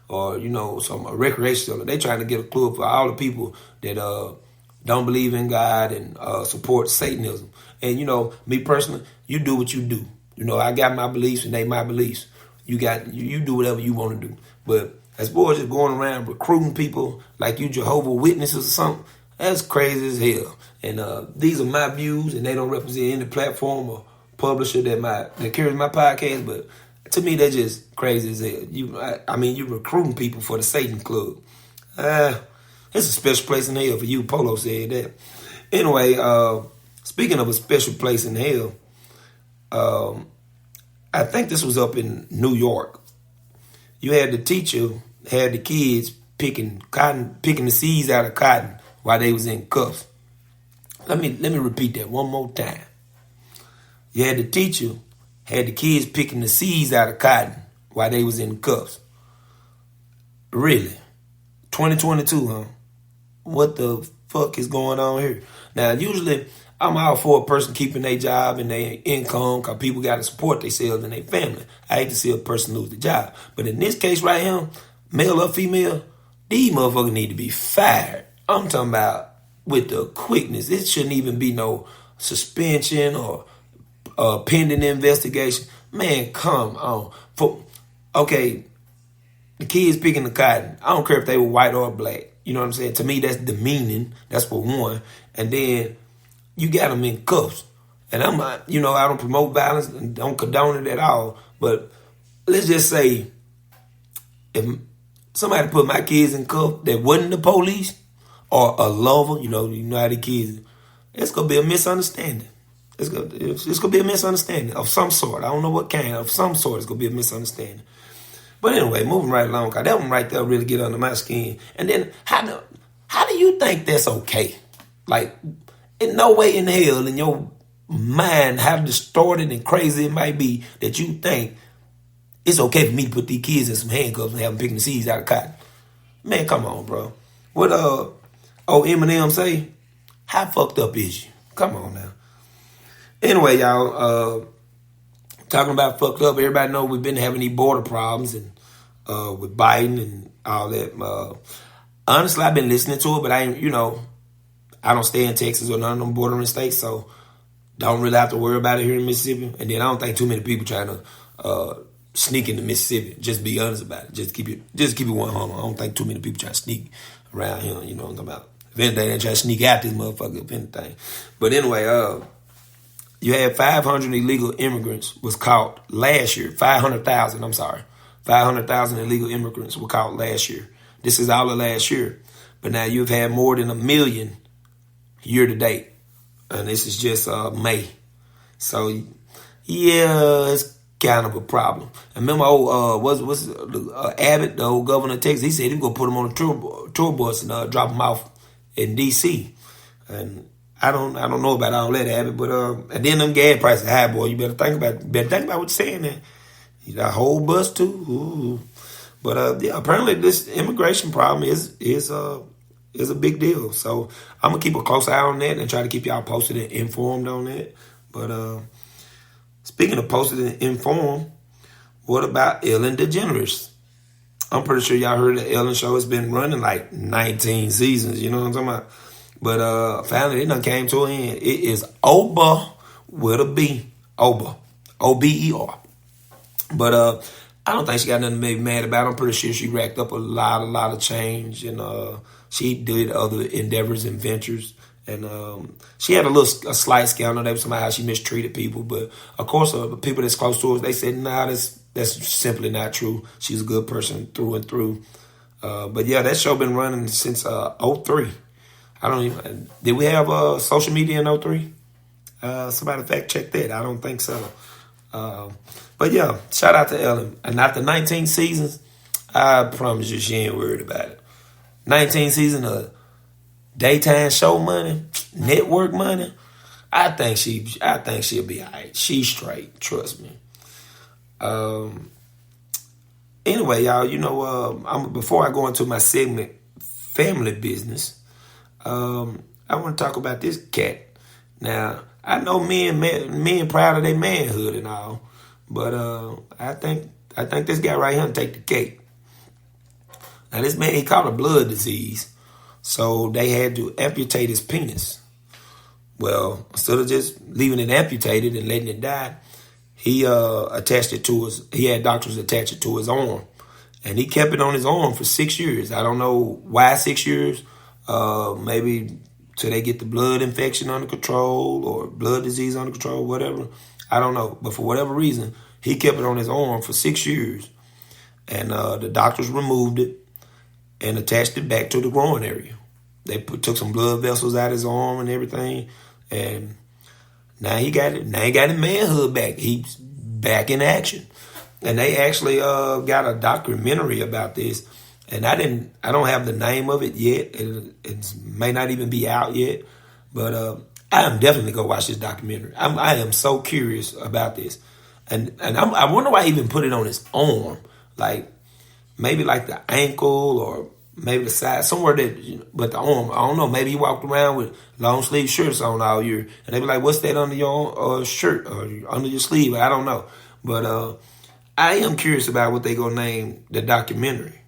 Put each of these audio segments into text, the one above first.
or, some recreation center. They trying to get a club for all the people that don't believe in God and support Satanism. And, me personally, you do what you do. I got my beliefs and they my beliefs. You do whatever you want to do. But as far as just going around recruiting people like you Jehovah's Witnesses or something, that's crazy as hell. And these are my views, and they don't represent any platform or publisher that carries my podcast. But to me, that's just crazy as hell. You're recruiting people for the Satan Club. It's a special place in hell for you. Polo said that. Anyway, speaking of a special place in hell, I think this was up in New York. You had the teacher had the kids picking the seeds out of cotton while they was in cuffs. Let me repeat that one more time. You had the teacher had the kids picking the seeds out of cotton while they was in cuffs. Really? 2022, huh? What the fuck is going on here? Now, usually I'm all for a person keeping their job and their income because people got to support themselves and their family. I hate to see a person lose the job. But in this case right here, male or female, these motherfuckers need to be fired. I'm talking about with the quickness. It shouldn't even be no suspension or pending investigation. Man, come on. Okay, the kids picking the cotton. I don't care if they were white or black. You know what I'm saying? To me, that's demeaning. That's for one. And then you got them in cuffs. And I'm not, I don't promote violence and don't condone it at all. But let's just say if somebody put my kids in cuffs that wasn't the police or a lover, you know how the kids, it's going to be a misunderstanding. It's going to be a misunderstanding of some sort. I don't know what kind. Of some sort, it's going to be a misunderstanding. But anyway, moving right along, because that one right there really get under my skin. And then how do you think that's okay? Like, in no way in hell in your mind, how distorted and crazy it might be, that you think it's okay for me to put these kids in some handcuffs and have them picking the seeds out of cotton. Man, come on, bro. What Eminem say? How fucked up is you? Come on now. Anyway, y'all, talking about fucked up, everybody know we've been having these border problems and with Biden and all that. Honestly, I've been listening to it, but I don't stay in Texas or none of them bordering states, so don't really have to worry about it here in Mississippi. And then I don't think too many people trying to sneak into Mississippi. Just be honest about it. Just keep it 100. I don't think too many people try to sneak around here. You know what I'm talking about? If anything, they try to sneak out this motherfucker. If anything, but anyway, you had 500 illegal immigrants was caught last year. 500,000. I'm sorry, 500,000 illegal immigrants were caught last year. This is all of last year, but now you've had more than 1 million year to date, and this is just May. So yeah, it's kind of a problem. And remember, Abbott, the old governor of Texas, he said he was gonna put them on a tour bus and drop them off in D.C. And I don't know about all that, Abbott, but and then them gas prices high, boy. You better think about what you're saying there. You got a whole bus too. Ooh. But yeah, apparently this immigration problem is a big deal. So I'm gonna keep a close eye on that and try to keep y'all posted and informed on that. But speaking of posted and informed, what about Ellen DeGeneres? I'm pretty sure y'all heard the Ellen show has been running like 19 seasons. You know what I'm talking about? But finally, it done came to an end. It is over with a B. Over. O-B-E-R. But I don't think she got nothing to be mad about. I'm pretty sure she racked up a lot of change. And she did other endeavors and ventures. And she had a slight scandal there somehow how she mistreated people. But, of course, the people that's close to her, they said, nah, that's simply not true. She's a good person through and through. But, yeah, that show been running since 2003. Did we have social media in 2003? Somebody fact check that. I don't think so. But yeah, shout out to Ellen. And after 19 seasons, I promise you she ain't worried about it. 19 seasons of daytime show money, network money. I think she'll be all right. She's straight, trust me. Anyway, y'all, before I go into my segment, family business, I want to talk about this cat. Now, I know men proud of their manhood and all, but I think this guy right here take the cake. Now this man, he caught a blood disease, so they had to amputate his penis. Well, instead of just leaving it amputated and letting it die, he attached it to he had doctors attach it to his arm. And he kept it on his arm for 6 years. I don't know why 6 years. Maybe till they get the blood infection under control or blood disease under control, whatever. I don't know. But for whatever reason, he kept it on his arm for 6 years. And the doctors removed it and attached it back to the groin area. They took some blood vessels out of his arm and everything. And now he got it. Now he got his manhood back. He's back in action. And they actually got a documentary about this. And I don't have the name of it yet. It may not even be out yet. But I am definitely going to watch this documentary. I am so curious about this. And I wonder why he even put it on his arm. Like, maybe like the ankle or maybe the side, somewhere that, but the arm, I don't know. Maybe he walked around with long sleeve shirts on all year. And they be like, what's that under your shirt or under your sleeve? I don't know. But I am curious about what they going to name the documentary.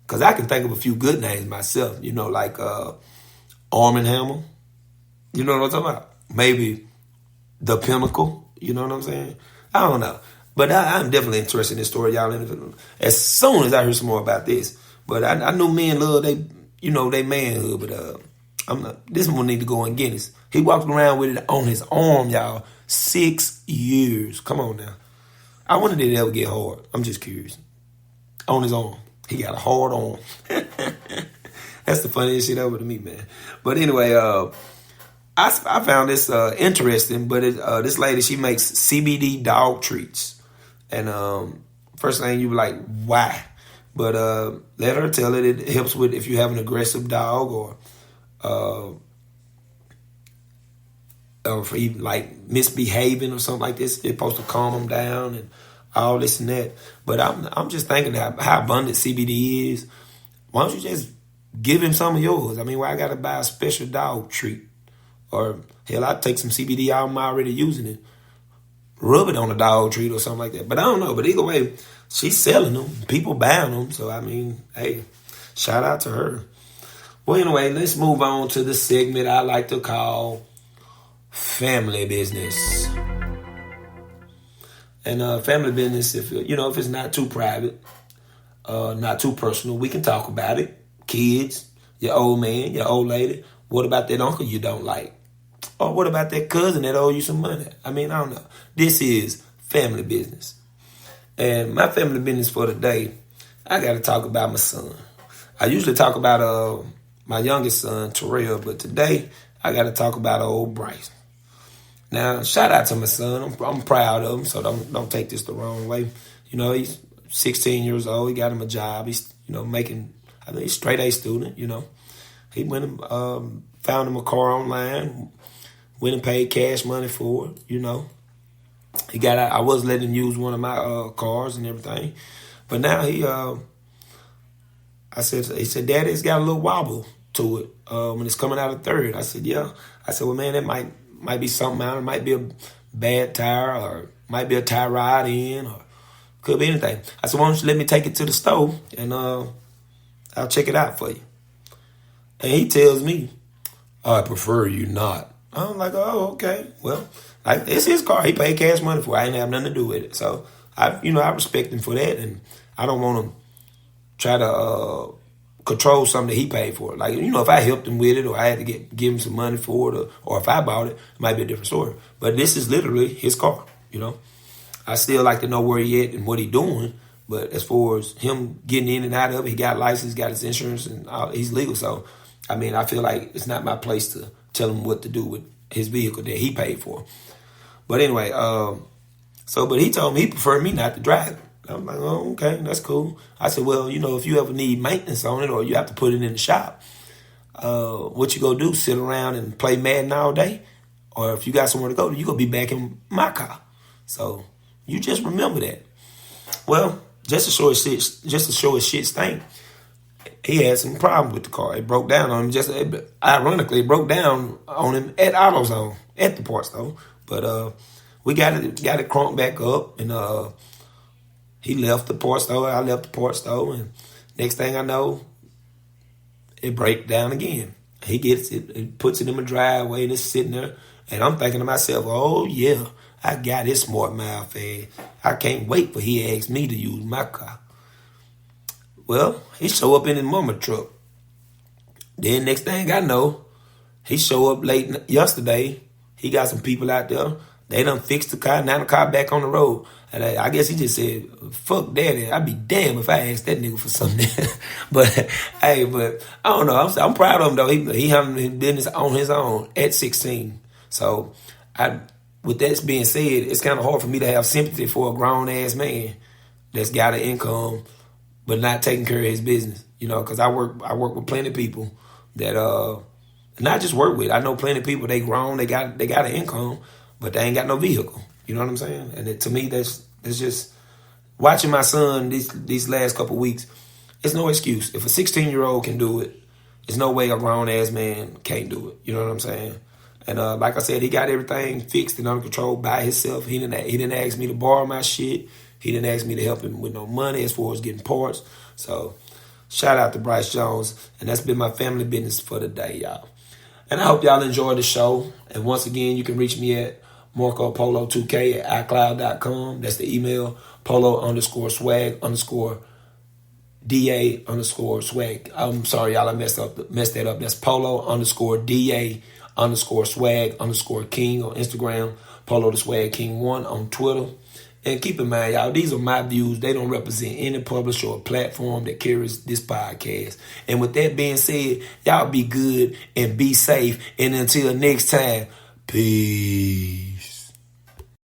Because I can think of a few good names myself, you know, like Arm and Hammer. You know what I'm talking about? Maybe The Pinnacle. You know what I'm saying? I don't know. But I'm definitely interested in this story, y'all. As soon as I hear some more about this. But I know men love they manhood. But I'm not. This one need to go in Guinness. He walked around with it on his arm, y'all. 6 years. Come on now. I wonder did it ever get hard. I'm just curious. On his arm. He got a hard arm. That's the funniest shit ever to me, man. But anyway, I found this interesting. But this lady, she makes CBD dog treats. And first thing you be like, why? But let her tell it. It helps with if you have an aggressive dog or for even like misbehaving or something like this. It's supposed to calm them down and all this and that. But I'm just thinking how abundant CBD is. Why don't you just give him some of yours? I mean, why I got to buy a special dog treat? Or hell, I take some CBD out. I'm already using it. Rub it on a dog treat or something like that. But I don't know. But either way, she's selling them. People buying them. So, I mean, hey, shout out to her. Well, anyway, let's move on to the segment I like to call Family Business. And family business, if it's not too private, not too personal, we can talk about it. Kids, your old man, your old lady. What about that uncle you don't like? Or what about that cousin that owe you some money? I mean, I don't know. This is family business. And my family business for today, I got to talk about my son. I usually talk about my youngest son, Terrell, but today I got to talk about old Bryce. Now, shout out to my son. I'm proud of him, so don't take this the wrong way. You know, he's 16 years old. He got him a job. He's, he's a straight A student, He went and found him a car online, went and paid cash money for it, He got out. I was letting him use one of my cars and everything. But now he said, Daddy, it's got a little wobble to it when it's coming out of third. I said, yeah. I said, well, man, that might be something out. It might be a bad tire or might be a tie rod in or could be anything. I said, why don't you let me take it to the store and I'll check it out for you. And he tells me, I prefer you not. I'm like, oh, okay. Well, it's his car. He paid cash money for it. I ain't have nothing to do with it. So, I respect him for that. And I don't want to try to control something that he paid for. Like, if I helped him with it or I had to give him some money for it or if I bought it might be a different story. But this is literally his car, I still like to know where he at and what he doing. But as far as him getting in and out of it, he got license, got his insurance, and he's legal. So, I mean, I feel like it's not my place to tell him what to do with his vehicle that he paid for. But anyway, but he told me he preferred me not to drive it. I'm like, oh, okay, that's cool. I said, well, if you ever need maintenance on it or you have to put it in the shop, what you gonna do, sit around and play Madden all day? Or if you got somewhere to go, you gonna be back in my car. So you just remember that. Well, just to show his shit stink, he had some problems with the car. It broke down on him. Ironically, it broke down on him at AutoZone, at the parts store. But we got it cranked back up, and he left the parts store. I left the parts store, and Next thing I know, it breaks down again. He gets it, and puts it in my driveway, and it's sitting there. And I'm thinking to myself, oh, yeah, I got his smart mouth ass. I can't wait for he asked me to use my car. Well, he show up in his mama truck. Then next thing I know, he show up late yesterday. He got some people out there. They done fixed the car. Now the car back on the road. And I guess he just said, fuck daddy. I'd be damned if I asked that nigga for something. but I don't know. I'm proud of him though. He handled his business on his own at 16. So with that being said, it's kind of hard for me to have sympathy for a grown ass man that's got an income but not taking care of his business. You know, because I work with plenty of people that not just work with. I know plenty of people, they grown, they got an income, but they ain't got no vehicle. You know what I'm saying? And to me, that's just watching my son these last couple weeks. It's no excuse. If a 16-year-old can do it, there's no way a grown ass man can't do it. You know what I'm saying? And like I said, he got everything fixed and under control by himself. He didn't ask me to borrow my shit. He didn't ask me to help him with no money as far as getting parts. So shout out to Bryce Jones. And that's been my family business for the day, y'all. And I hope y'all enjoyed the show. And once again, you can reach me at MarcoPolo2K at iCloud.com. That's the email. Polo_swag_DA_swag. I'm sorry, y'all, I messed that up. That's Polo_DA_swag_king on Instagram. Polo the Swag King 1 on Twitter. And keep in mind, y'all, these are my views. They don't represent any publisher or platform that carries this podcast. And with that being said, y'all be good and be safe. And until next time, peace.